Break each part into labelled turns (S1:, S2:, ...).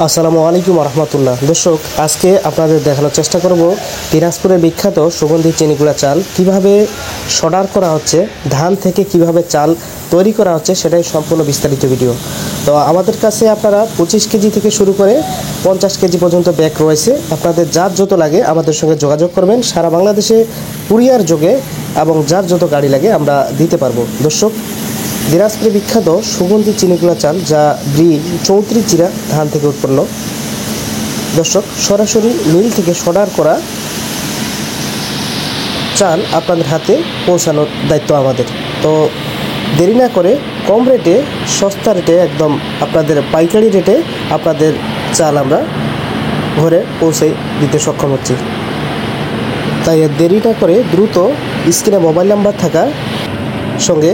S1: আসসালামু আলাইকুম রহমতুল্লাহ। দর্শক, আজকে আপনাদের দেখানোর চেষ্টা করব দিনাজপুরের বিখ্যাত সুগন্ধি চিনিগুড়া চাল কিভাবে সর্টার করা হচ্ছে, ধান থেকে কিভাবে চাল তৈরি করা হচ্ছে, সেটাই সম্পূর্ণ বিস্তারিত ভিডিও। তো আমাদের কাছে আপনারা 25 কেজি থেকে শুরু করে 50 কেজি পর্যন্ত ব্যাগ রয়েছে। আপনাদের যার যত লাগে আমাদের সঙ্গে যোগাযোগ করবেন। সারা বাংলাদেশে কুরিয়ার যোগে এবং যার যত গাড়ি লাগে আমরা দিতে পারবো। দর্শক, দিনাজপুরে বিখ্যাত সুগন্ধি চিনিগুড়া চাল, যা ব্রিড 34 চিরা ধান থেকে উৎপন্ন। দর্শক, সরাসরি মিল থেকে সর্টার করা চাল আপনাদের হাতে পৌঁছানোর দায়িত্ব আমাদের। তো দেরি না করে কম রেটে, সস্তা রেটে, একদম আপনাদের পাইকারি রেটে আপনাদের চাল আমরা ঘরে পৌঁছে দিতে সক্ষম হচ্ছি। তাই দেরি না করে দ্রুত স্ক্রিনে মোবাইল নাম্বার থাকার সঙ্গে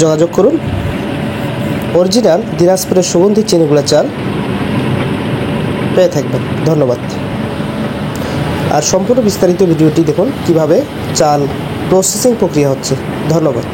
S1: যোগাযোগ করুন। অরিজিনাল দিনাজপুরের সুগন্ধি চিনিগুড়া চাল পেয়ে থাকবেন। ধন্যবাদ। আর সম্পূর্ণ বিস্তারিত ভিডিওটি দেখুন কিভাবে চাল প্রসেসিং প্রক্রিয়া হচ্ছে। ধন্যবাদ।